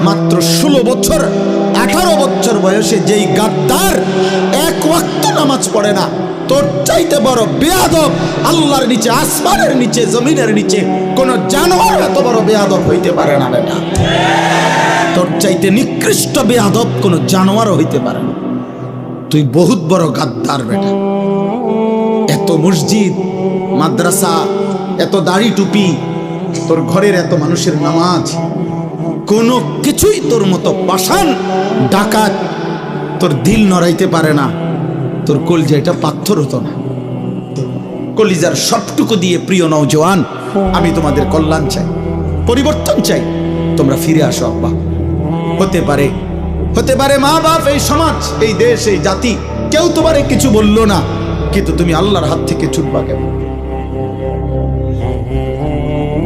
মাত্র 16 বছর 18 বছর বয়সে যেই গাদ্দার এক ওয়াক্ত নামাজ পড়ে না, তোর চাইতে বড় বেয়াদব আল্লাহর নিচে, আসমানের নিচে, জমিনের নিচে কোন জানোয়ার এত বড় বেয়াদব হইতে পারে না বেটা। তোর চাইতে নিকৃষ্ট বেয়াদব কোন জানোয়ারও হইতে পারে না। তুই বহুত বড় গাদ্দার বেটা। এত মসজিদ, মাদ্রাসা, এত দাড়ি টুপি, তোর ঘরের এত মানুষের নামাজ, কোনো কিছুই তোর মতো পাষাণ ডাকাত তোর দিল নড়াইতে পারে না। তোর কলিজাটা পাথর হতো না। কলিজার সবটুকু দিয়ে প্রিয় নওজোয়ান, আমি তোমাদের কল্যাণ চাই, পরিবর্তন চাই। তোমরা ফিরে আসো আব্বা। হতে পারে মা বাপ, এই সমাজ, এই দেশ, এই জাতি কেউ তোমারে কিছু বললো না, কিন্তু তুমি আল্লাহর হাত থেকে ছুটবা কেন?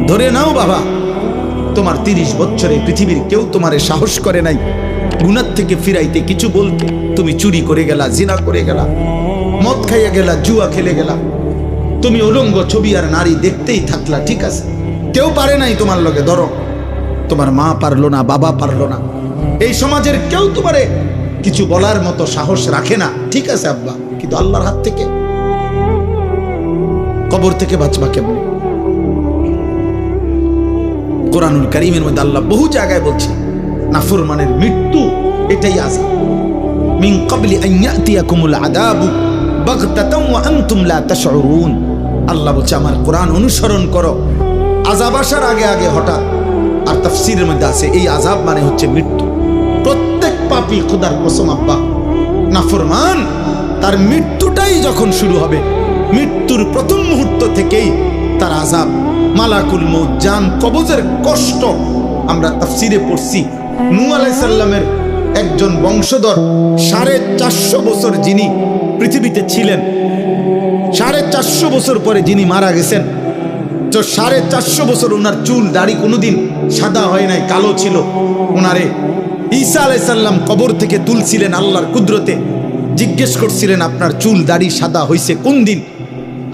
ধরে নাও বাবা, তোমার 30 বছরে পৃথিবীর কেউ তোমারে সাহস করে নাই গুনাহ থেকে ফিরাইতে, কিছু বলতে। তুমি চুরি করে গেলা, জিনা করে গেলা, মদ খাইয়া গেলা, জুয়া খেলে গেলা, তুমি উলঙ্গ ছবি আর নারী দেখতেই থাকলা, ঠিক আছে, কেউ পারে নাই তোমার লগে। ধরো তোমার মা পারলো না, বাবা পারলো না, এই সমাজের কেউ তোমারে কিছু বলার মতো সাহস রাখে না, ঠিক আছে আব্বা, কিন্তু আল্লাহর হাত থেকে, কবর থেকে বাঁচবা কেমনে? কোরআনুল কারীমের মধ্যে আল্লাহ বহু জায়গায় বলছে নাফরমানের মৃত্যু এটাই আযাব। মিন ক্বাবলি আন ইয়াতিয়াকুমুল আযাবু বাগতাতান ওয়া আনতুম লা তাশউরুন। আল্লাহ বলছে আমার কোরআন অনুসরণ করো, আযাব আসার আগে আগে হঠাৎ। আর তাফসীরের মধ্যে আছে এই আযাব মানে হচ্ছে মৃত্যু। প্রত্যেক পাপী, খোদার কসম আব্বা, নাফরমান তার মৃত্যুটাই যখন শুরু হবে, মৃত্যুর প্রথম মুহূর্ত থেকেই তার আযাব, মালাকুল মউত, জান কবজের কষ্ট। আমরা তাফসীরে পড়ছি নূহ আলাইহিস সালামের একজন বংশধর 450 বছর যিনি পৃথিবীতে ছিলেন, 450 বছর পরে যিনি মারা গেছেন, তো 450 বছর ওনার চুল দাড়ি কোনোদিন সাদা হয় নাই, কালো ছিল। ওনারে ঈসা আলাইহিস সালাম কবর থেকে তুলছিলেন আল্লাহর কুদরতে, জিজ্ঞেস করছিলেন আপনার চুল দাড়ি সাদা হইছে কোন দিন?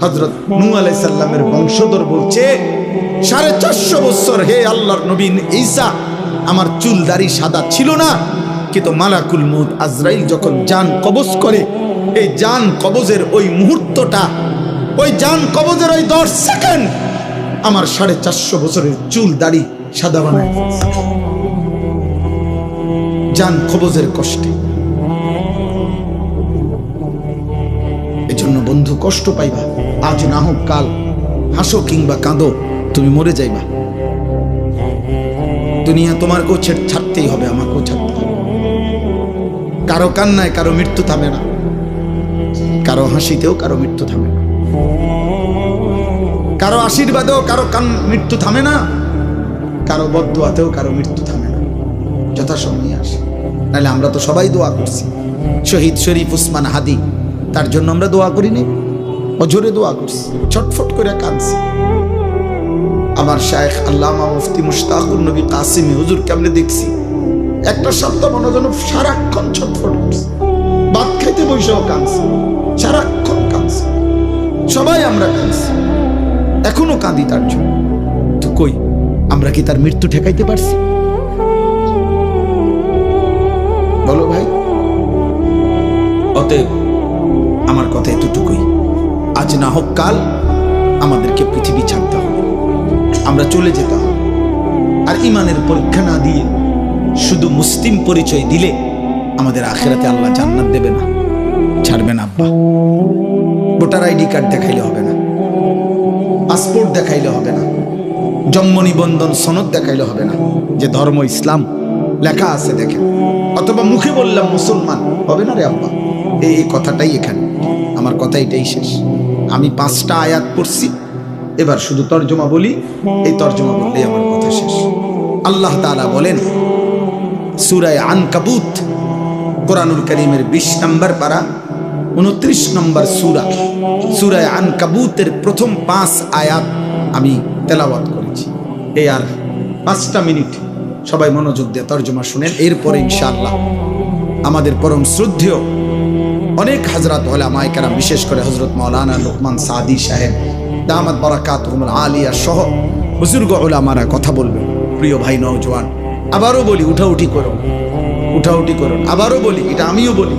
হযরত নূহ আলাইহিস সালামের বংশধর বলছে 450 বছর হে আল্লাহর নবী ঈসা, আমার চুল দাড়ি সাদা ছিল না, কিন্তু মালাকুল মউত আজরাইল যখন জান কবজ করে, এই জান কবজের ওই মুহূর্তটা, ওই জান কবজের ওই 10 সেকেন্ড আমার 450 বছরের চুল দাড়ি সাদা বানায় ফেলছে। জান কবজের কষ্টে। এজন্য বন্ধু, কষ্ট পাইবা, আজ না হোক কাল, হাসো কিংবা কাঁদো, তুমি মরে যাইবা। দুনিয়া তোমারকেও ছাড়তেই হবে, আমাকেও ছাড়তে হবে। কারো কান্নায় কারো মৃত্যু থামে না, কারো হাসিতেও কারো মৃত্যু থামে না, কারো আশীর্বাদেও কারো মৃত্যু থামে না, কারো বদদুয়াতেও কারো মৃত্যু থামে না, যথাসময়ে আসে। নাহলে আমরা তো সবাই দোয়া করছি, শহীদ শরীফ উসমান হাদি, তার জন্য আমরা দোয়া করিনি, অজরে দোয়া করছি, ছটফট করে কাঁদছি। আমার শায়েখ আল্লামা মুফতি মুশতাকুর নবী কাসিমি হুজুরকে আমরা দেখছি একটা সপ্তাহ মনে যেন সারাক্ষণ ছটফট করছে, ভাত খাইতে বসেও কাঁদছে, সারাক্ষণ কাঁদছে। সবাই আমরা কাঁদছি, এখনো কাঁদি তার জন্য। তো কই আমরা কি তার মৃত্যু ঠেকাইতে পারছি? বলো ভাই। অতএব আমার কথা এতটুকুই, আজ না হোক কাল আমাদেরকে পৃথিবী ছাড়তে হবে, আমরা চলে যেতে হবে। আর ইমানের পরীক্ষা না দিয়ে শুধু মুসলিম পরিচয় দিলে আমাদের আখিরাতে আল্লাহ জান্নাত দেবে না, ছাড়বে না আব্বা। ভোটার আইডি কার্ড দেখাইলে হবে না, পাসপোর্ট দেখাইলে হবে না, জন্ম নিবন্ধন সনদ দেখাইলে হবে না, যে ধর্ম ইসলাম লেখা আছে দেখেন, অথবা মুখে বললাম মুসলমান, হবে না রে আব্বা। এই কথাটাই এখানে, আমার কথা এটাই শেষ। আমি 5টা আয়াত পড়ছি, এবার শুধু তর্জমা বলি, এই তর্জমা বললেই আমার কথা শেষ। আল্লাহ তাআলা বলেন সূরা আনকাবুত, কোরআনুল কারীমের 20 নম্বর পারা 29 নম্বর সূরা, সূরা আনকাবুতের প্রথম 5 আয়াত আমি তেলাওয়াত করেছি। এই আর 5টা মিনিট সবাই মনোযোগ দিয়ে তর্জমা শুনেন, এরপরে ইনশাআল্লাহ আমাদের পরম শ্রদ্ধেয় অনেক হযরত উলামায়ে কেরাম, বিশেষ করে হযরত মাওলানা লুকমান সাদি সাহেব দামাত বারাকাতুহুমুল আলিয়া সহ বুজুর্গ উলামারা কথা বলবেন। প্রিয় ভাই নওজোয়ান, আবারও বলি উঠাউঠি করো, উঠাউঠি করো। আবারও বলি, এটা আমিও বলি,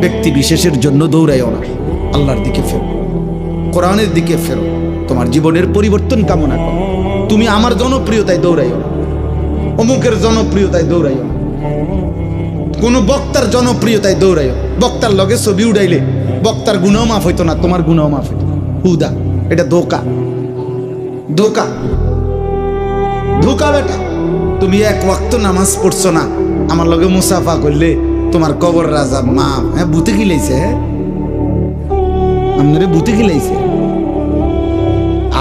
ব্যক্তি বিশেষের জন্য দৌড়াইও না, আল্লাহর দিকে ফেরো, কোরআনের দিকে ফেরো, তোমার জীবনের পরিবর্তন কামনা করো। তুমি আমার জনপ্রিয়তায় দৌড়াইও না, অমুকের জনপ্রিয়তায় দৌড়াইও না, কোন বক্তার জনপ্রিয়তায় দৌড়াইও। বক্তার লগে ছবি উড়াইলে বক্তার গুনাহ মাফ হইতো না, তোমার গুনাহ মাফ হইতো। হুদা, এটা ধোকা, ধোকা, ধোকা বেটা। তুমি এক ওয়াক্ত নামাজ পড়ছো না, আমার লগে মুসাফা করলে তোমার কবর রাজা মাফ। হ্যাঁ, বুতে খিলাইছে, হ্যাঁ আপনারে বুতে খিলাইছে।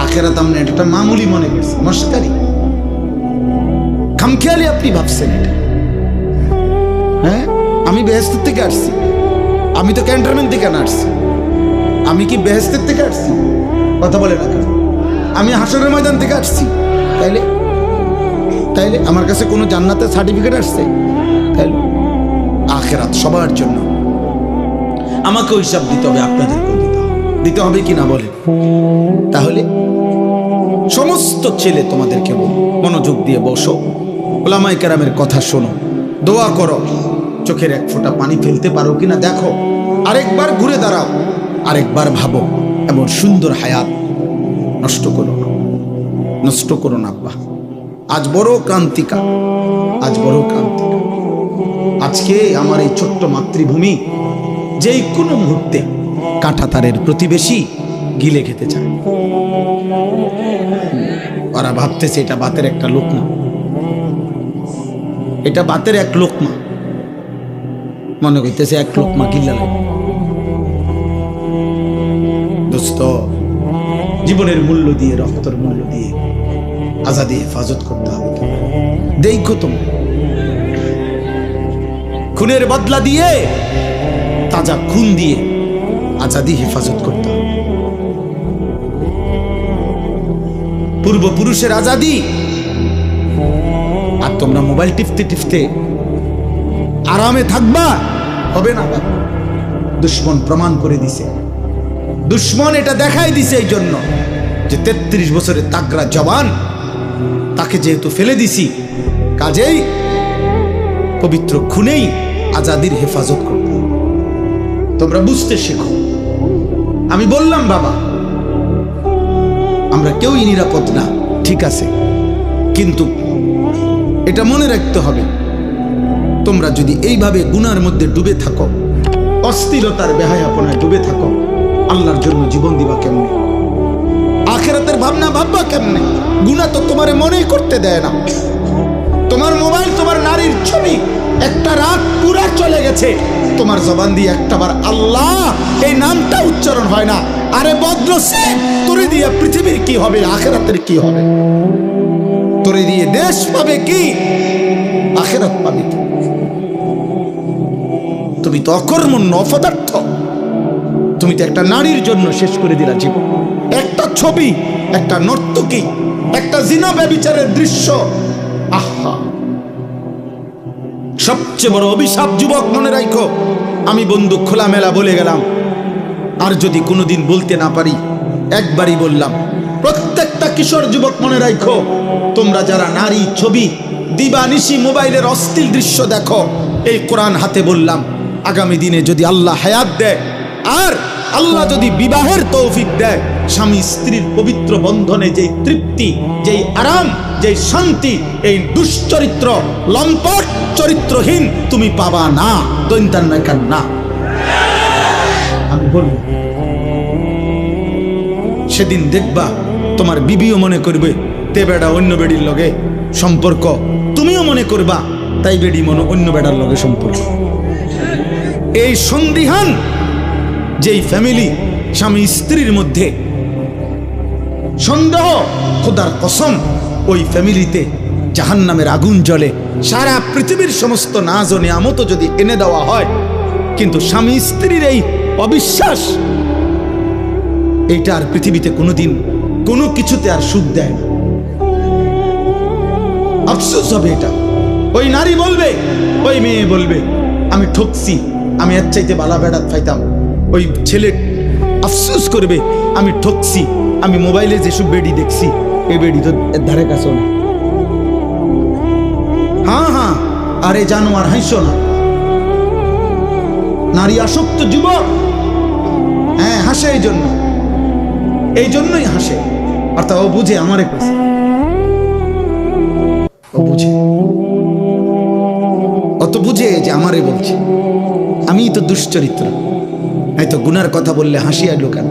আখেরাত আপনি এটা মামুলি মনে করছে, মস্কারি, খামখেয়ালি আপনি ভাবছেন এটা। হ্যাঁ, আমি বেহেশতের থেকে আসছি, আমি তো ক্যান্টনমেন্ট থেকে না আসছি। আমি কি বেহেশতের থেকে আসছি? কথা বলে না, আমি হাসরের ময়দান থেকে আসছি। তাইলে তাইলে আমার কাছে কোনো জান্নাতের সার্টিফিকেট আসছে? তাইলে আখেরাত সবার জন্য, আমাকেও হিসাব দিতে হবে, আপনাদেরকেও দিতে হবে কি না বলেন? তাহলে সমস্ত ছেলে তোমাদেরকে মনোযোগ দিয়ে বসো, ওলামায়ে কেরামের কথা শোনো, দোয়া করো, চোখের এক ফোঁটা পানি ফেলতে পারো কিনা দেখো, আরেকবার ঘুরে দাঁড়াও, আরেকবার ভাবো। এমন সুন্দর হায়াত নষ্ট করো না, নষ্ট করো না আব্বা। আজ বড় ক্রান্তিকা, আজ বড় ক্রান্তিকা। আজকে আমার এই ছোট্ট মাতৃভূমি যেই কোনো মুহূর্তে কাঁটাতারের প্রতিবেশী গিলে খেতে চায়। ওরা ভাবতেছে এটা বাতের একটা লোকমা, এটা বাতের এক লোকমা, মনে করতেছে এক লোকমা গিল্লা লাগে। দোস্ত, জীবনের মূল্য দিয়ে, রক্তের মূল্য দিয়ে আজাদি হেফাজত করতে হবে। দেখো তুমি, খুনের বদলা দিয়ে, তাজা খুন দিয়ে আজাদি হেফাজত করতে হবে। পূর্বপুরুষের আজাদি, আর তোমরা মোবাইল টিপতে টিপতে আরামে থাকবা, হবে না। দুশ্মন প্রমাণ করে দিছে, দুশ্মন এটা দেখাই দিছে এই জন্য যে 33 বছরের তাগড়া জওয়ান, তাকে যেহেতু ফেলে দিছি, কাজেই পবিত্র খুনেই আজাদির হেফাজত করতে হবে। তোমরা বুঝতে শেখো। আমি বললাম বাবা, আমরা কেউই নিরাপদ না, ঠিক আছে, কিন্তু এটা মনে রাখতে হবে, তোমরা যদি এইভাবে গুনার মধ্যে ডুবে থাকো, অস্থিরতার বেহায়াপনায় ডুবে থাকো, আল্লাহর জন্য জীবন দিবা কেমনে? আখিরাতের ভাবনা ভাববা কেমনে? গুনাহ তো তোমারে মনেই করতে দেয় না। তোমার মোবাইল, তোমার নারীর ছবি, একটা রাত পুরা চলে গেছে, তোমার জবান দিয়ে একটাবার আল্লাহ এই নামটা উচ্চারণ হয় না। আরে বদনসিব, তোরে দিয়ে পৃথিবীর কি হবে, আখিরাতের কি হবে? তোরে দিয়ে দেশ পাবে কি, আখিরাত পাবে কি? তুমি তো অকর্মণ্য, অপদার্থ। তুমি তো একটা নারীর জন্য শেষ করে দিলা জীবন। একটা ছবি, একটা নর্তকী, একটা জিনা ব্যভিচারের দৃশ্য, আহা! সবচেয়ে বড় অভিশাপ যুবক, মনে রাখো। আমি বন্ধু খোলামেলা বলে গেলাম, আর যদি কোনোদিন বলতে না পারি, একবারই বললাম, প্রত্যেকটা কিশোর যুবক মনে রাখো, তোমরা যারা নারী ছবি দিবানিশি মোবাইলের অশ্লীল দৃশ্য দেখো, এই কোরআন হাতে বললাম, আগামী দিনে যদি আল্লাহ হায়াত দেয়, আর আল্লাহ যদি বিবাহের তৌফিক দেয়, স্বামী স্ত্রীর পবিত্র বন্ধনে যেই তৃপ্তি, যেই আরাম, যেই শান্তি, এই দুশ্চরিত্র লম্পট চরিত্রহীন তুমি পাবা না। দৈন্তান না, আমি বলবো, সেদিন দেখবা তোমার বিবিও মনে করবে তে বেড়া অন্য বেড়ির লগে সম্পর্ক, তুমিও মনে করবা তাই বেড়ি মনে অন্য বেড়ার লগে সম্পর্ক। এই সন্দিহান যেই ফ্যামিলি, স্বামী স্ত্রীর মধ্যে সন্দেহ, খোদার কসম, ওই ফ্যামিলিতে জাহান্নামের আগুন জ্বলে। সারা পৃথিবীর সমস্ত নাজ ও নিয়ামত যদি এনে দেওয়া হয়, কিন্তু স্বামী স্ত্রীর এই অবিশ্বাস, এইটা আর পৃথিবীতে কোনোদিন কোনো কিছুতে আর সুখ দেয় না। আফসোস হবে এটা। ওই নারী বলবে, ওই মেয়ে বলবে, আমি ঠকছি, আমি এর চাইতে বালা বেড়াত পাইতাম। ওই ছেলে আফসোস করবে, আমি ঠকছি, আমি মোবাইলে যেসব বেডি দেখছি, এই বেডি তো এর ধারে কাছেও না। হ্যাঁ হ্যাঁ, আরে জানোয়ার হাসো না। নারী আসক্ত যুবক, হ্যাঁ হাসে এই জন্যই হাসে। অর্থাৎ ও বুঝে আমারে কইছে, ও বুঝে, অত বুঝে যে আমারে বলছে। আমি তো দুশ্চরিত্র, হয়তো গুনার কথা বললে হাসি আইলো কেন?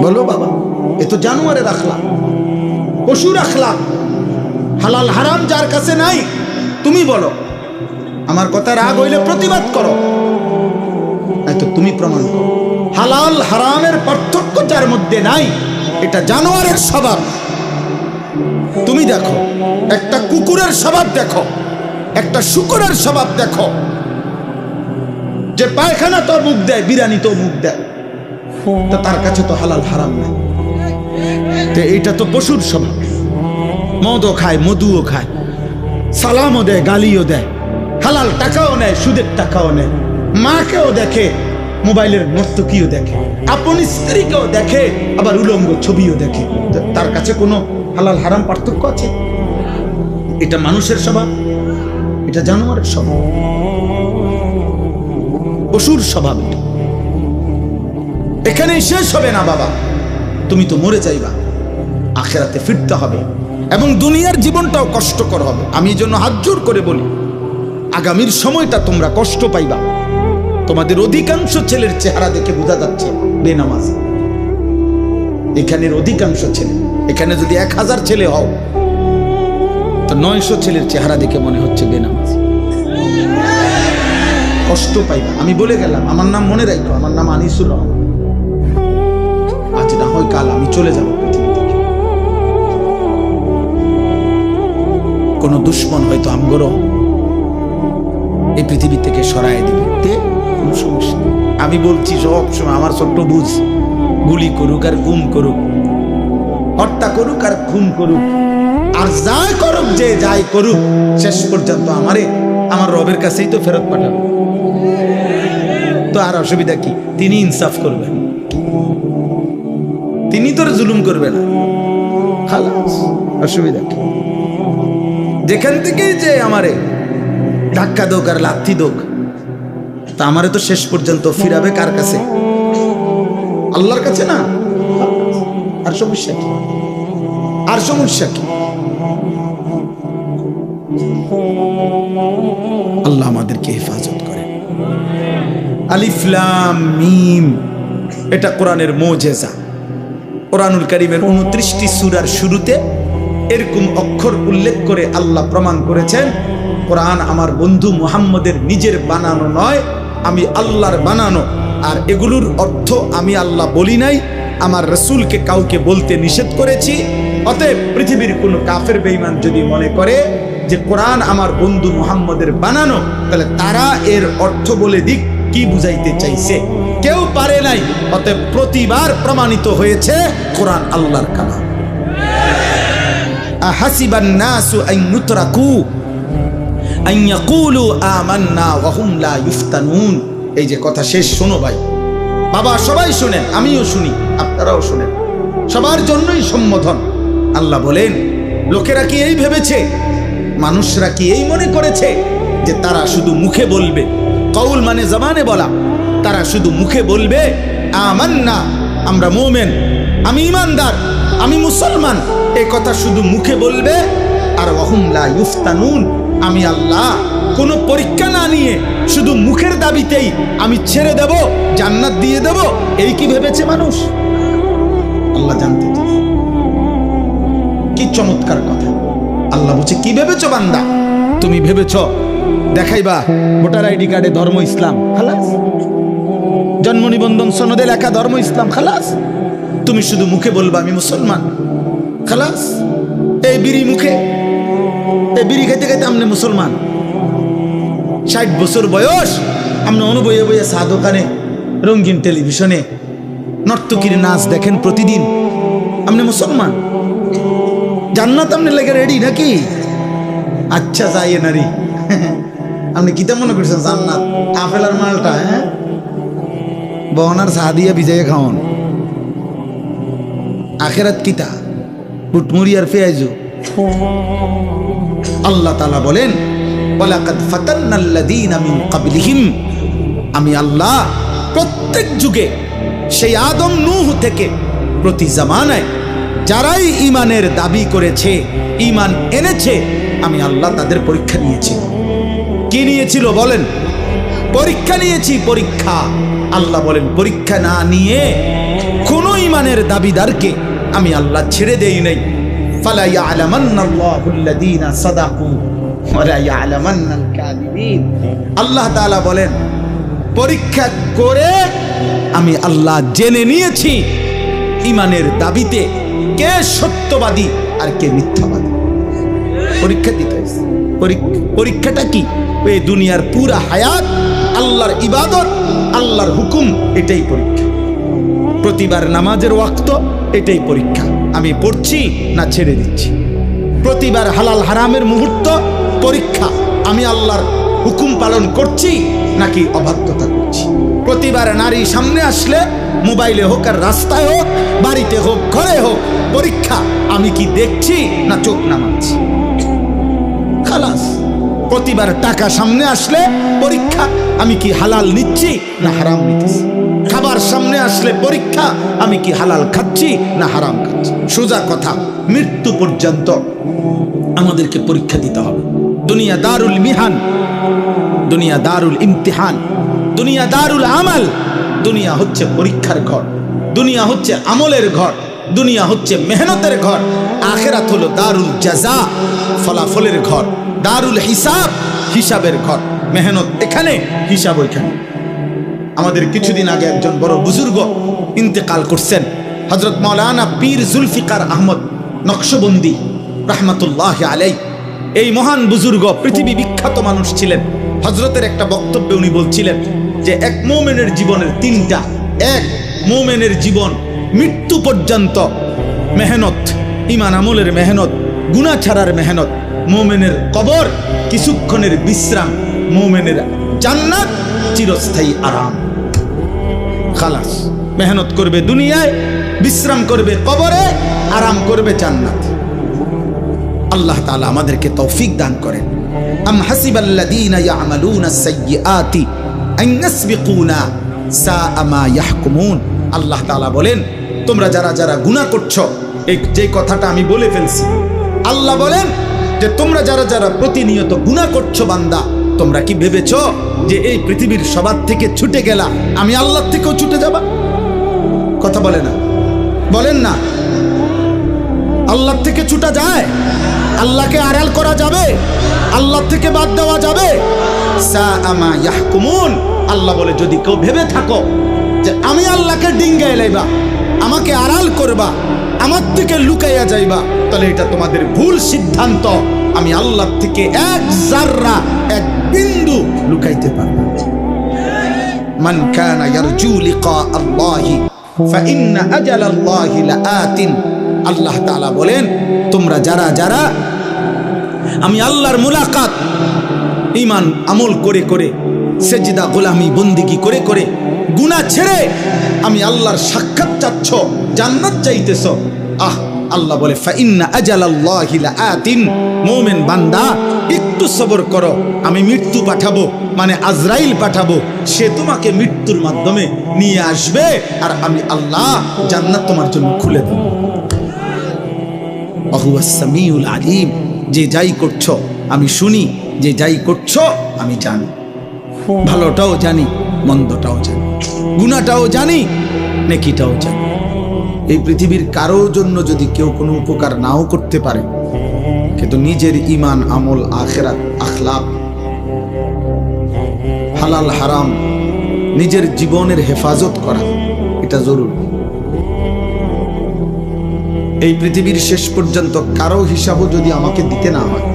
বলো বাবা, এ তো জানোয়ারে রাখলাম, পশু রাখলাম। হালাল হারাম যার কাছে নাই, তুমি বলো। আমার কথা রাগ হইলে প্রতিবাদ করো, হয়তো তুমি প্রমাণ করো। হালাল হারামের পার্থক্য যার মধ্যে নাই, এটা জানোয়ারের স্বভাব। তুমি দেখো, একটা কুকুরের স্বভাব দেখো, একটা শুকরের স্বভাব দেখো, যে পায়খানা তো মুখ দেয়, বিরানি তো মুখ দেয়, তো তার কাছে তো হালাল হারাম নাই। তো এটা তো পশুর স্বভাব। মদও খায়, মধুও খায়, সালামও দেয়, গালিও দেয়, হালাল টাকাও নেয়, সুদের টাকাও নেয়, মাকেও দেখে, মোবাইলের নর্তকীও দেখে, আপন স্ত্রীকেও দেখে, আবার উলঙ্গ ছবিও দেখে। তার কাছে কোনো হালাল হারাম পার্থক্য আছে? এটা মানুষের স্বভাব, এটা জানোয়ারের স্বভাব, পশুর স্বভাব। এখানেই শেষ হবে না বাবা, তুমি তো মরে যাইবা, আখিরাতে ফিরতে হবে, এবং দুনিয়ার জীবনটাও কষ্টকর হবে। আমি এই জন্য হাত জোর করে বলি, আগামীর সময়টা তোমরা কষ্ট পাইবা। তোমাদের অধিকাংশ ছেলের চেহারা দেখে বোঝা যাচ্ছে বেনামাজ। এখানের অধিকাংশ ছেলে, এখানে যদি 1000 ছেলে হও, তো 900 ছেলের চেহারা দেখে মনে হচ্ছে বেনামাজ। কষ্ট পাইবা। আমি বলে গেলাম, আমার নাম মনে রাখো, আমার নাম আনিসুর রহমান। আজ না হয় কাল আমি চলে যাব পৃথিবী থেকে। কোন দুশ্মন হয়তো আমগরও এই পৃথিবী থেকে সরাই দিবে, কোনো সমস্যা। আমি বলছি সব সময়, আমার ছোট্ট বুঝ, গুলি করুক আর গুম করুক, হত্যা করুক আর খুন করুক, আর যাই করুক, যে যাই করুক, শেষ পর্যন্ত আমারে আমার রবের কাছেই তো ফেরত পাঠাবে। তো আর অসুবিধা কি? তিনি ইনসাফ করবেন, তিনি তোর জুলুম করবে না, খালাস। অসুবিধা কি? যেখান থেকেই যে আমারে ধাক্কা দোক আর লাথি দোক, তা আমারে তো শেষ পর্যন্ত ফিরাবে কার কাছে? আল্লাহর কাছে না? আর সমস্যা কি? আর সমস্যা কি? আল্লাহ আমাদেরকে হেফাজত করে। আলিফ লাম মিম, এটা কোরআনের মুজিজা। কোরআনুল কারীমের 29টি সূরার শুরুতে এরকম অক্ষর উল্লেখ করে আল্লাহ প্রমাণ করেছেন, কোরআন আমার বন্ধু মুহাম্মদের নিজের বানানো নয়, আমি আল্লাহর বানানো। আর এগুলোর অর্থ আমি আল্লাহ বলি নাই, আমার রাসূলকে কাউকে বলতে নিষেধ করেছি। অতএব পৃথিবীর কোনো কাফের বেঈমান যদি মনে করে যে কোরআন আমার বন্ধু মুহাম্মদের বানানো, তাহলে তারা এর অর্থ বলে দিক কি বুঝাইতে চাইছে, কেউ পারে নাই। অতএব প্রতিবার প্রমাণিত হয়েছে কোরআন আল্লাহর কালাম। আহাসিবান নাসু আন ইউতরাকু আন ইয়াকুলু আমান্না ওয়া হুম লা ইফতানুন। এই যে কথা শেষ, শোনো ভাই, বাবা সবাই শোনেন, আমিও শুনি, আপনারাও শোনেন, সবার জন্যই সম্বোধন। আল্লাহ বলেন, লোকেরা কি এই ভেবেছে, মানুষরা কি এই মনে করেছে যে তারা শুধু মুখে বলবে, কওল মানে জবানে বলা, তারা শুধু মুখে বলবে আমান্না, আমরা মুমিন, আমি ঈমানদার, আমি মুসলমান, এই কথা শুধু মুখে বলবে, আর ওয়া হুম লা ইফতানুন, আমি আল্লাহ কোনো পরীক্ষা না নিয়ে শুধু মুখের দাবিতেই আমি ছেড়ে দেব, জান্নাত দিয়ে দেব, এই কি ভেবেছে মানুষ? আল্লাহ জানতে চায়। কি চমৎকার কথা! আল্লাহ বলছে, কি ভেবেছো বান্দা? তুমি ভেবেছো দেখাইবা ভোটার আইডি কার্ডে ধর্ম ইসলাম, খালাস। জন্ম নিবন্ধন সনদে লেখা ধর্ম ইসলাম, খালাস। তুমি শুধু মুখে বলবা আমি মুসলমান, খালাস। এই বিড়ি মুখে, এই বিড়ি খাইতে খাইতে আমনে মুসলমান। 60 বছর বয়স, আপনি অনুবয়ে বইয়ে চা দোকানে, রঙিন টেলিভিশনে নর্তকীর নাচ দেখেন প্রতিদিন, আপনি মুসলমান। জান্নাত আপনি লেগে রেডি নাকি? আচ্ছা যাইয়ে নারী, আপনি কিতা মনে করছেন জান্নাত? আপেল আর মালটা, হ্যাঁ, বহনার চা দিয়া ভিজাইয়া খাওয়ান। আখেরাত কিতা? বুটমুড়ি আর পেঁয়াজু, আল্লাহ তাআলা বলেন ওয়ালাকাদ ফাতান্নাল্লাযীনা মিন ক্বাবলিহিম, আমি আল্লাহ প্রত্যেক যুগে সেই আদম নূহ থেকে প্রতি জামানায় যারাই ঈমানের দাবি করেছে, ঈমান এনেছে, আমি আল্লাহ তাদের পরীক্ষা নিয়েছি। কি নিয়েছিল বলেন? পরীক্ষা নিয়েছি, পরীক্ষা। আল্লাহ বলেন পরীক্ষা না নিয়ে কোন ঈমানের দাবিদারকে আমি আল্লাহ ছেড়ে দেই নাই। ফালা ইয়ালামান্নাল্লাহুল্লাযীনা সাদাকু ওয়া লা ইয়ালামান্নাল কাযিবিন। আল্লাহ তাআলা বলেন পরীক্ষা করে আমি আল্লাহ জেনে নিয়েছি ঈমানের দাবিতে কে সত্যবাদী আর কে মিথ্যাবাদী। পরীক্ষা দিতে হয়েছে। পরীক্ষাটা কি? এই দুনিয়ার পুরা হায়াত আল্লাহর ইবাদত, আল্লাহর হুকুম, এটাই পরীক্ষা। প্রতিবার নামাজের ওয়াক্ত, এটাই পরীক্ষা। আমি পড়ছি না ছেড়ে দিচ্ছি। প্রতিবার হালাল হারামের মুহূর্ত, পরীক্ষা। আমি আল্লাহর হুকুম পালন করছি নাকি অবাধ্যতা করছি। প্রতিবার নারী সামনে আসলে, মোবাইলে হোক আর রাস্তায় হোক, বাড়িতে হোক ঘরে হোক, পরীক্ষা। আমি কি দেখছি না চোখ নামাচ্ছি। খালাস। প্রতিবার টাকা সামনে আসলে পরীক্ষা, আমি কি হালাল নিচ্ছি না হারাম নিচ্ছি। খাবার সামনে আসলে পরীক্ষা, আমি কি হালাল খাচ্ছি না হারাম খাচ্ছি। সোজা কথা, মৃত্যু পর্যন্ত আমাদেরকে পরীক্ষা দিতে হবে। দুনিয়া দারুল মিহান, দুনিয়া দারুল ইমতিহান, দুনিয়া দারুল আমাল। দুনিয়া হচ্ছে পরীক্ষার ঘর, দুনিয়া হচ্ছে আমলের ঘর, দুনিয়া হচ্ছে মেহনতের ঘর। আখিরাত হলো দারুল জাযা, ফলাফলের ঘর। দারুল হিসাব, হিসাবের ঘর। মেহনত এখানে, হিসাব ওইখানে। আমাদের কিছুদিন আগে একজন বড় বুজুর্গ ইন্তেকাল করছেন, হযরত মাওলানা পীর জুলফিকার আহমদ নকশবন্দি রাহমাতুল্লাহি আলাইহি। এই মহান বুজুর্গ পৃথিবী বিখ্যাত মানুষ ছিলেন। হযরতের একটা বক্তব্যে উনি বলছিলেন যে এক মুমিনের জীবনের তিনটা। এক, মুমিনের জীবন মৃত্যু পর্যন্ত মেহনত, ঈমান আমলের মেহনত, গুনাহ ছাড়ার মেহনত। মুমিনের কবর কিছুক্ষণের বিশ্রাম, মুমিনের জান্নাত চিরস্থায়ী আরাম। খালাস। মেহনত করবে দুনিয়ায়, বিশ্রাম করবে কবরে, আরাম করবে জান্নাত। আল্লাহ তাআলা আমাদেরকে তৌফিক দান করেন। আম হাসিবাল্লাযীনা ইয়ামালুনাস সাইয়্যাতি আন ইয়াসবিকুনা সাআ মা ইয়াহকুমুন। আল্লাহ তাআলা বলেন তোমরা যারা যারা গুনাহ করছো, এই যে কথাটা আমি বলে ফেলছি, আল্লাহ বলেন যে তোমরা যারা যারা প্রতিনিয়ত গুনাহ করছো বান্দা, তোমরা কি ভেবেছো যে এই পৃথিবীর সবার থেকে ছুটে গেলা, আমি আল্লাহ থেকেও ছুটে যাবা? কথা বলে না, বলেন না। আল্লাহ থেকে ছুটা যায়? আল্লাহকে আড়াল করা যাবে? আল্লাহ থেকে বাদ দেওয়া যাবে? সাআ মা ইয়াহকুমুন। আল্লাহ বলে যদি কেউ ভেবে থাকো যে আমি আল্লাহকে ডিঙ্গায় লাইবা, আমাকে আড়াল করবা, আমার থেকে লুকাইয়া যাইবা, তাহলে এটা তোমাদের ভুল সিদ্ধান্ত। আমি আল্লাহ থেকে এক জাররা, এক বিন্দু লুকাইতে পারবো না। মান কানা ইয়ারজু লিকা আল্লাহি ফাইন্না আজালাল্লাহি লাআতিন। আল্লাহ তাআলা বলেন তোমরা যারা যারা আমি আল্লাহর মুলাকাত, ঈমান আমল করে করে, সেজদা গোলামি বন্দিগি করে করে, গুনাহ ছেড়ে আমি আল্লাহর সাক্ষাৎ চাচ্ছ, জান্নাত চাইতেছ, আল্লাহ বলে ফাইন্না আজালাল্লাহি লাআতিন। মুমিন বান্দা একটু সবর করো, আমি মৃত্যু পাঠাবো, মানে আজরাইল পাঠাবো, সে তোমাকে মৃত্যুর মাধ্যমে নিয়ে আসবে, আর আমি আল্লাহ জান্নাত তোমার জন্য খুলে দেব। ওয়াহুয়াস সামিউল আলিম। যে যাই করছো আমি শুনি, যে যাই করছো আমি জানি। ভালোটাও জানি, মন্দটাও জানি, গুনাহটাও জানি, নেকিটাও জানি। এই পৃথিবীর কারো জন্য যদি কেউ কোনো উপকার নাও করতে পারে, কিন্তু নিজের ঈমান, আমল, আখিরাত, আখলাক, হালাল হারাম, নিজের জীবনের হেফাজত করা, এটা জরুরি। এই পৃথিবীর শেষ পর্যন্ত কারো হিসাবও যদি আমাকে দিতে না হয়,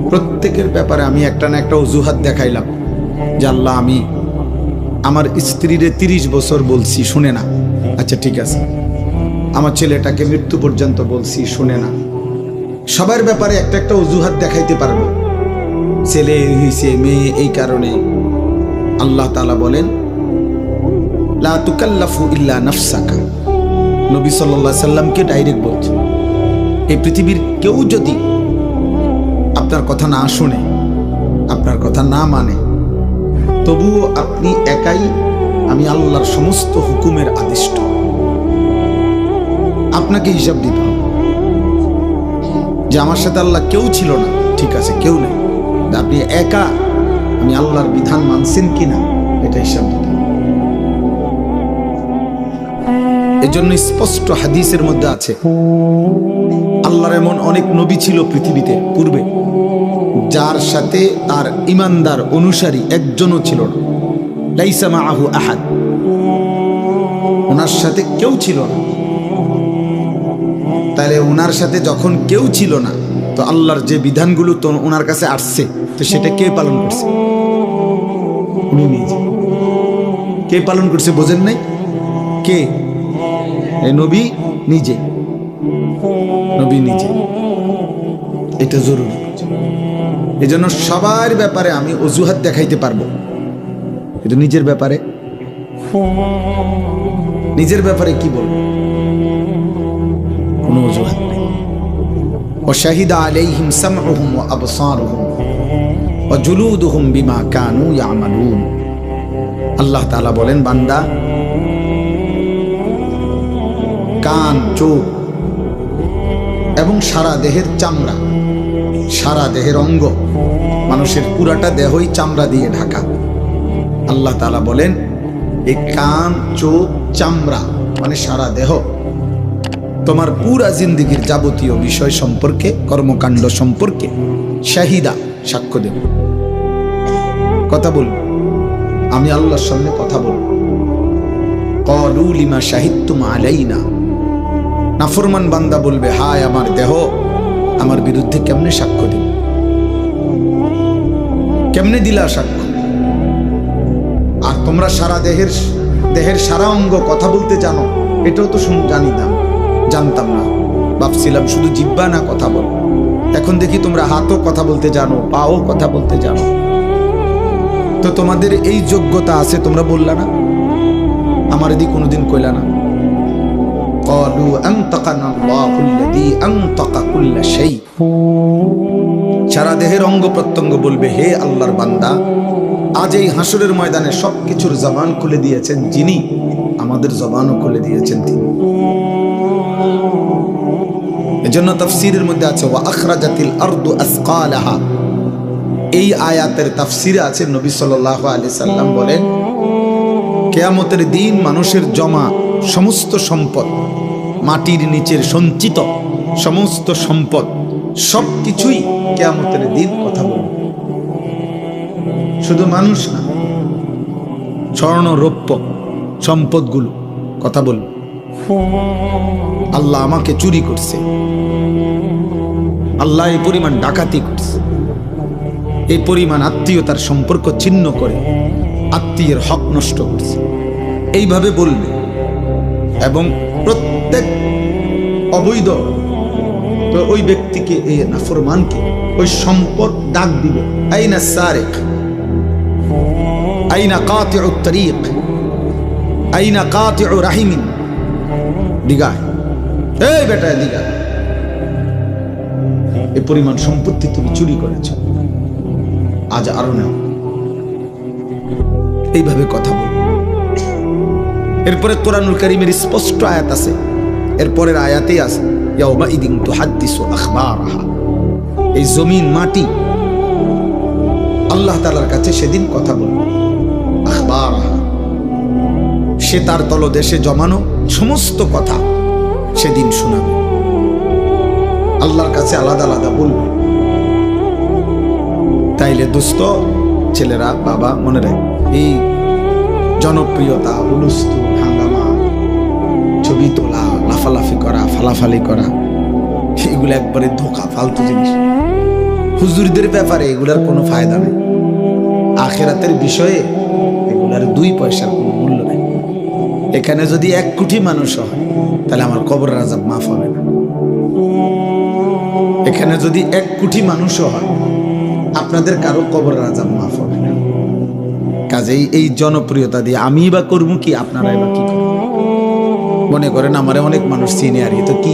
প্রত্যেকের ব্যাপারে আমি একটা না একটা অজুহাত দেখাইলাম যে আল্লাহ আমি আমার স্ত্রীরে 30 বছর বলছি, শুনে না, আচ্ছা ঠিক আছে। আমার ছেলেটাকে মৃত্যু পর্যন্ত বলছি, শুনে না। সবার ব্যাপারে একটা একটা অজুহাত দেখাইতে পারবো, ছেলে হইছে, মেয়ে এই কারণে। আল্লাহ তাআলা বলেন লা তুকাল্লাফু ইল্লা নাফসাকা। নবী সাল্লাল্লাহু আলাইহি সাল্লামকে ডাইরেক্ট বলছেন এই পৃথিবীর কেউ যদি আপনার কথা না শুনে, আপনার কথা না মানে, তবুও আপনি একাই আমি আল্লাহর সমস্ত হুকুমের আদিষ্ট। আপনাকে হিসাব দিতে হবে যে আমার সাথে আল্লাহ কেউ ছিল না, ঠিক আছে, কেউ নেই, আপনি একা আমি আল্লাহর বিধান মানছেন কিনা এটা হিসাব দিতে হবে। এজন্য স্পষ্ট হাদিসের মধ্যে আছে, আল্লাহর এমন অনেক নবী ছিল পৃথিবীতে পূর্বে, যার সাথে তার ইমানদার অনুসারী একজনও ছিল না। লাইসা মাআহু আহাদ, ওনার সাথে কেউ ছিল না। তাহলে ওনার সাথে যখন কেউ ছিল না, তো আল্লাহর যে বিধানগুলো তো ওনার কাছে আসছে, তো সেটা কে পালন করছে? উনি নিজে। কে পালন করছে বোঝেন নাই? কে? নবী নিজে। নবী নিজে। এটা জরুরি। এজন্য সবার ব্যাপারে আমি অজুহাত দেখাইতে পারবো, কিন্তু নিজের ব্যাপারে কি বলবো? কোনো অজুহাত নেই। ওয়াশাহিদা আলাইহিম সামউহুম ওয়া আবসারুহুম ওয়া জুলুদুহুম বিমা কানু ইয়ামালুন। আল্লাহ তাআলা বলেন, বান্দা, কান, চোখ এবং সারা দেহের চামড়া, সারা দেহের অঙ্গ, মানুষের পুরাটা দেহই চামড়া দিয়ে ঢাকা। আল্লাহ তাআলা বলেন, এই কান, চোখ, চামড়া মানে সারা দেহ তোমার পুরা জিন্দেগির যাবতীয় বিষয় সম্পর্কে, কর্মকাণ্ড সম্পর্কে শাহিদা, সাক্ষ্য দেব, কথা বলব। আমি আল্লাহর সামনে কথা বলব। ক্বালু লিমা শাহিদতুম আলাইনা। নাফরমান বান্দা বলবে, হায় আমার দেহ আমার বিরুদ্ধে কেমনে সাক্ষ্য দিল, কেমনে দিলা সাক্ষ্য? আর তোমরা সারা দেহের সারা অঙ্গ কথা বলতে জানো, এটাও তো জানতাম না, ভাবছিলাম শুধু জিহ্বা না কথা বল। এখন দেখি তোমরা হাতও কথা বলতে জানো, পাও কথা বলতে জানো। তো তোমাদের এই যোগ্যতা আছে, তোমরা বললা না, আমার এদিকে কোনোদিন কইলা না। ক্বালু আনতাকানা আল্লাহুল্লাযী আনতাকা কুল্লা শাই। সারা দেহের অঙ্গ প্রত্যঙ্গ বলবে, হে আল্লাহর বান্দা, আজ এই হাসরের ময়দানে সবকিছুর জবান খুলে দিয়েছেন যিনি, আমাদের জবানও খুলে দিয়েছেন তিনি। এজন্য তাফসীরের মধ্যে আছে, ওয়া আখরাজাতিল আরদু আসকালাহা। এই আয়াতের তাফসীরে আছে, নবী সাল্লাল্লাহু আলাইহি সাল্লাম বলেন, কিয়ামতের দিন মানুষের জমা সমস্ত সম্পদ, মাটির নিচের সঞ্চিত সমস্ত সম্পদ, সবকিছুই কিয়ামতের দিন কথা বলবে। শুধু মানুষ না, স্বর্ণ রৌপ্য সম্পদগুলো কথা বলবে, আল্লাহ আমাকে চুরি করছে, আল্লাহ এই পরিমাণ ডাকাতি করছে, এই পরিমাণ আত্মীয়তার সম্পর্ক ছিন্ন করে আত্মীয়ের হক নষ্ট করছে, এইভাবে বলবে। এবং প্রত্যেক অবৈধ তো ওই ব্যক্তিকে, এই নাফরমানকে ওই সম্পদ ডাক দিবে, আইনা সারিক, আইনা কাতিউ তরিক, আইনা কাতিউ রাহিমিন। দিগায়, এই বেটা দিগায়, এই পরিমাণ সম্পত্তি তুমি চুরি করেছ, আজ আরো না। এইভাবে কথা বল। এরপরে কোরআনুল কারীমের স্পষ্ট আয়াত আছে, এরপরের আয়াতেই আছে, ইয়াউমাইদিন তুহাদ্দিসু আখবারাহা। এই জমিন, মাটি আল্লাহ তাআলার কাছে সেদিন কথা বলবে, আখবারাহা, সে তার তলদেশে জমানো সমস্ত কথা সেদিন শোনাবে, আল্লাহর কাছে আলাদা আলাদা বলবে। তাইলে দোস্ত, ছেলেরা, বাবা, মনে রাখ, এই জনপ্রিয়তা, হুলস্থুল, হাঙ্গামা, ছবি তোলা, লাফালাফি করা, ফালাফালি করা, এগুলো একবারে ধোঁকা, ফালতু জিনিস। হুজুরদের ব্যাপারে এগুলার কোনো ফায়দা নেই, আখিরাতের বিষয়ে এগুলার 2 পয়সার কোনো মূল্য নেই। এখানে যদি 1 কোটি মানুষ হয়, তাহলে আমার কবরের আযাব মাফ হবে না। এখানে যদি 1 কোটি মানুষও হয়, আপনাদের কারো কবরের আযাব মাফ হবে না। কাজেই এই জনপ্রিয়তা দিয়ে আমি বা করবো কি, আপনারাই বা কি করবেন? মনে করেন আমারে অনেক মানুষ চিনে, আর এ তো কি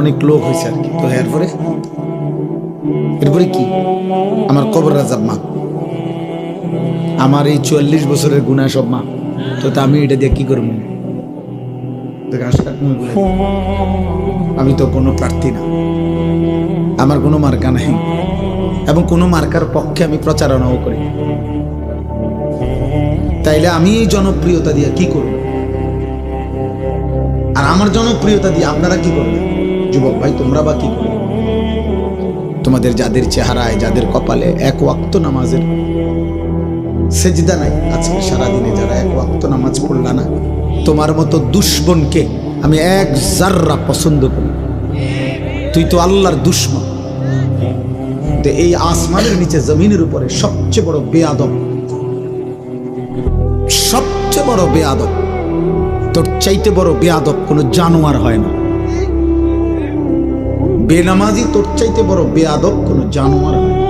অনেক লোক হয়েছে আর কি। তো এরপরে কি আমার কবর রাজাব মা, আমার এই 44 বছরের গুনাহ সব মা, তো আমি এটা দিয়ে কি করবো? আমি তো কোনো প্রার্থী না, আমার কোনো মার্কা নাই, এবং কোনো মার্কার পক্ষে আমি প্রচারণাও করি। তাইলে আমি এই জনপ্রিয়তা দিয়ে কি করব? আর আমার জনপ্রিয়তা দিয়ে আপনারা কি করবেন? যুবক ভাই, তোমরা বা কি করবে? তোমাদের যাদের চেহারায়, যাদের কপালে এক ওয়াক্ত নামাজের সেজদা নাই, আজকে সারাদিনে যারা এক ওয়াক্ত নামাজ পড়লা না, তোমার মতো দুশ্মনকে আমি এক জাররা পছন্দ করি। তুই তো আল্লাহর দুশ্মন। তো এই আসমানের নিচে জমিনের উপরে সবচেয়ে বড় বেয়াদব, সবচেয়ে বড় বেয়াদব, তোর চাইতে বড় বেয়াদব কোনো জানোয়ার হয় না। বেনামাজি তোর চাইতে বড় বেয়াদব কোনো জানোয়ার হয় না।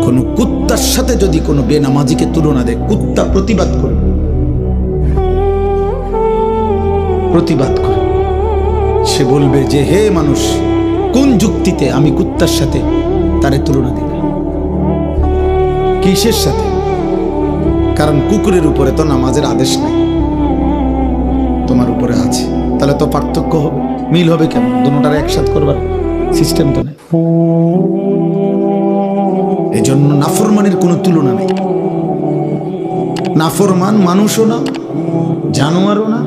কোন কুত্তার সাথে যদি কোনো বেনামাজিকে তুলনা দেয়, কুত্তা প্রতিবাদ করে, সে বলবে যে হে মানুষ, কোন যুক্তিতে আমি কুত্তার সাথে তারে তুলনা দিলাম? কিসের সাথে? কারণ কুকুরের উপরে তো নামাজের আদেশ নাই, তোমার উপরে আছে। তাহলে তো পার্থক্য হবে, মিল হবে কেন? দুটোটারে একসাথে করবার সিস্টেম তো নেই। এই জন্য নাফরমানের কোনো তুলনা নেই। নাফরমান মানুষও না, জানোয়ারও না।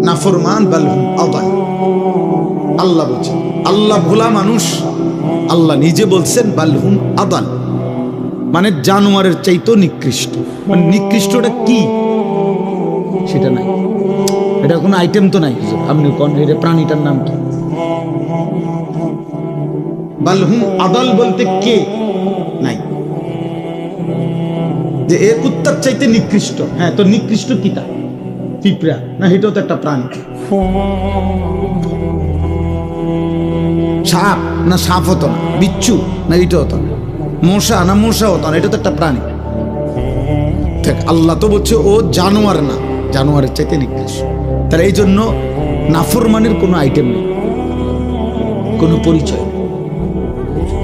নাফরমান বালহুম আদাল। আল্লাহ বলছেন, আল্লাহ ভোলা মানুষ, আল্লাহ নিজে বলছেন বালহুম আদাল, মানে জানোয়ারের চাইতেও নিকৃষ্ট। মানে নিকৃষ্টটা কি সেটা নাই, এটা কোনো আইটেম তো নাই। আপনি কোন এটা প্রাণীটার নাম কি? বালহুম আদাল বলতে কে নাই, যে এ কুত্তার চাইতে নিকৃষ্ট। হ্যাঁ, তো নিকৃষ্ট কি? তা পিঁপড়া না? এটাও তো একটা প্রাণী। সাপ না? সাপ হতো না। বিচ্ছু না? এটা হতো না। মশা না? মশা হতো না। এটা তো একটা প্রাণী। আল্লাহ তো বলছে ও জানোয়ার না, জানোয়ারের চাইতে নিকৃষ্ট। তাহলে এই জন্য নাফরমানের কোনো আইটেম নেই, কোনো পরিচয় নেই,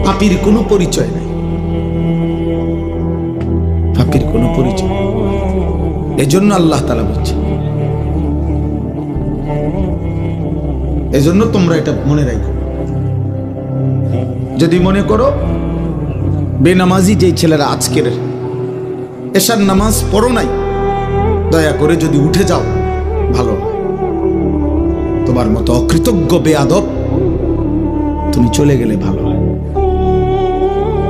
পাপীর কোনো পরিচয় নেই, পাপীর কোনো পরিচয়। এই জন্য আল্লাহ তাআলা বলছে, এই জন্য তোমরা এটা মনে রাখো। যদি মনে করো বেনামাজি যেই ছেলেরা আজকের এশার নামাজ পড়ো নাই, দয়া করে যদি উঠে যাও ভালো। তোমার মতো অকৃতজ্ঞ বেয়াদব তুমি চলে গেলে ভালো হয়।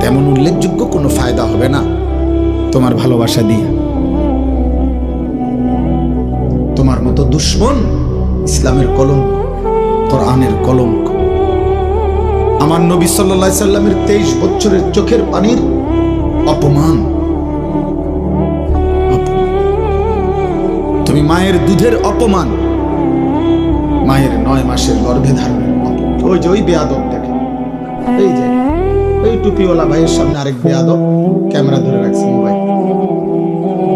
তেমন উল্লেখযোগ্য কোনো ফায়দা হবে না তোমার ভালোবাসা দিয়ে। তোমার মতো দুশ্মন ইসলামের কলঙ্ক, কোরআনের কলঙ্ক। আমার নবী সাল্লাল্লাহু আলাইহি সাল্লামের 23 বছরের চোখের পানির অপমান। তুমি মায়ের দুধের অপমান, মায়ের 9 মাসের গর্ভে ধারণ। ওই যে ওই বেয়াদব দেখে, এই যে ওই টুপিওয়ালা ভাইয়ের সামনে আরেক বেয়াদব ক্যামেরা ধরে রাখছে মোবাইল।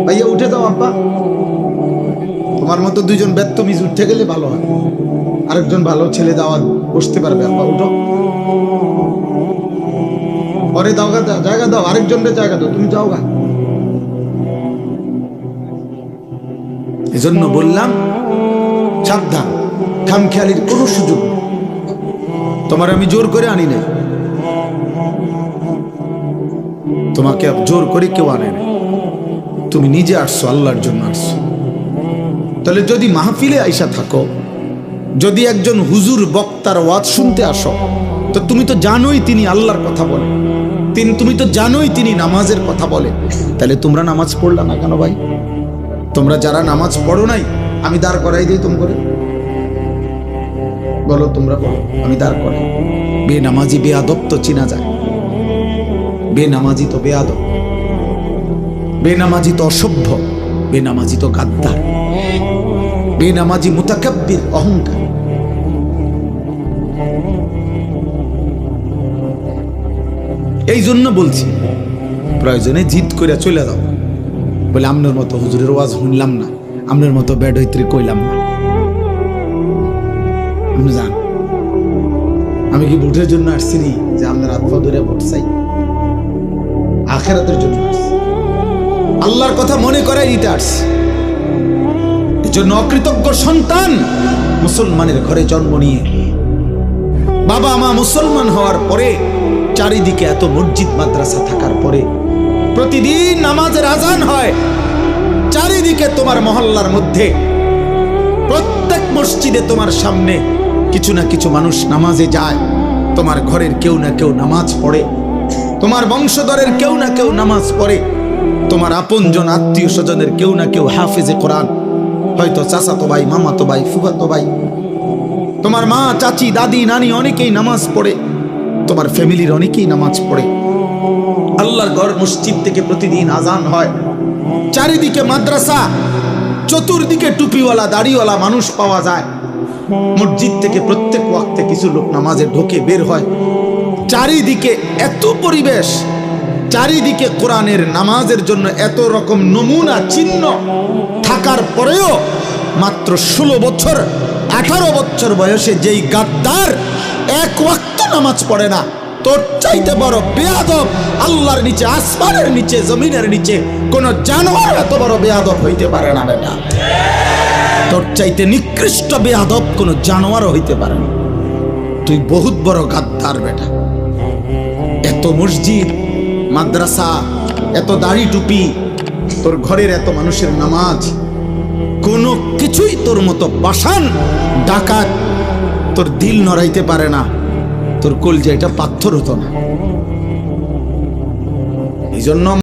ভাইয়া উঠে যাও আব্বা। তোমার মতো দুইজন বেত্তমিজ উঠে গেলে ভালো হয়, আরেকজন ভালো ছেলে যাওয়া বসতে পারবে। আব্বা উঠো, পরে দাও, জায়গা দাও, আরেকজনের জায়গা দাও, তুমি যাও গা। এজন্য বললাম সাবধান, খামখেয়ালির কোনো সুযোগ নেই। তোমার আমি জোর করে আনি নাই, তোমাকে জোর করে কেউ আনে না, তুমি নিজে আসছো, আল্লাহর জন্য আসছো। তাহলে যদি মাহফিলে আইসা থাকো, যদি একজন হুজুর বক্তার ওয়াজ শুনতে আসো, তো তুমি তো জানোই তিনি আল্লাহর কথা বলে, তুমি তো জানোই তিনি নামাজের কথা বলে। তাহলে তোমরা নামাজ পড়লা না কেন ভাই? তোমরা যারা নামাজ পড়ো নাই, আমি দাঁড় করাই দিই তুমি করে বলো, তোমরা বলো, আমি দাঁড় করাই। বেনামাজি বেয়াদব তো চিনা যায়, বেনামাজি তো বেয়াদব, বেনামাজি তো অসভ্য, বেনামাজি তো গাদ্দার, বেনামাজি মুতাকাব্বির, অহংকার। এই জন্য বলছি, প্রয়োজনে জিদ করে চলে যাও, বলে আমনের মতো হুজুরের ওয়াজ শুনলাম না, আমনের মতো বেড হইতে কইলাম না। আপনি যান। আমি কি ভোটের জন্য আসছি নি যে আপনার হাত পা ধরে ভোট চাই? আখিরাতের জন্য আসছি, আল্লাহর কথা মনে করাই দিতে আসছি। এজন্য অকৃতজ্ঞ সন্তান মুসলমানের ঘরে জন্ম নিয়ে বাবা মা মুসলমান হওয়ার পরে, চারিদিকে এত মসজিদ মাদ্রাসা থাকার পরে, প্রতিদিন নামাজের আজান হয়, চারিদিকে তোমার মহল্লার মধ্যে প্রত্যেক মসজিদে তোমার সামনে কিছু না কিছু মানুষ নামাজে যায়, তোমার ঘরের কেউ না কেউ নামাজ পড়ে, তোমার বংশধরের কেউ না কেউ নামাজ পড়ে, তোমার আপনজন আত্মীয় স্বজনের কেউ না কেউ হাফেজে কোরআন, হয়তো চাচাতো ভাই, মামাতো ভাই, ফুফাতো ভাই, তোমার মা, চাচি, দাদি, নানি অনেকেই নামাজ পড়ে, তোমার ফ্যামিলির অনেকেই নামাজ পড়ে। আল্লাহর ঘর মসজিদ থেকে প্রতিদিন আজান হয়, চারিদিকে মাদ্রাসা, চতুর্দিকে টুপিওয়ালা দাড়িওয়ালা মানুষ পাওয়া যায়, মসজিদ থেকে প্রত্যেক ওয়াক্তে কিছু লোক নামাজে ঢোকে বের হয়, চারিদিকে এত পরিবেশ, চারিদিকে কোরআনের নামাজের জন্য এত রকম নমুনা চিহ্ন থাকার পরেও মাত্র 16 বছর 18 বছর বয়সে যেই গাদ্দার এক ওয়াক্ত নামাজ পড়ে না, তোর চাইতে বড় বেয়াদব আল্লাহর নিচে, আসমানের নিচে, জমিনের নিচে কোন জানোয়ার এত বড় বেয়াদব হইতে পারে না বেটা। তোর চাইতে নিকৃষ্ট বেয়াদব কোন জানোয়ারও হইতে পারে না। তুই বহুত বড় গাদ্দার বেটা। এত মসজিদ মাদ্রাসা, এত দাড়ি টুপি, তোর ঘরের এত মানুষের নামাজ, কোনো কিছুই তোর মতো পাষাণ ডাকাত তোর দিল নড়াইতে পারে না, তোর কলজা এটা পাথর হতো না। এই জন্য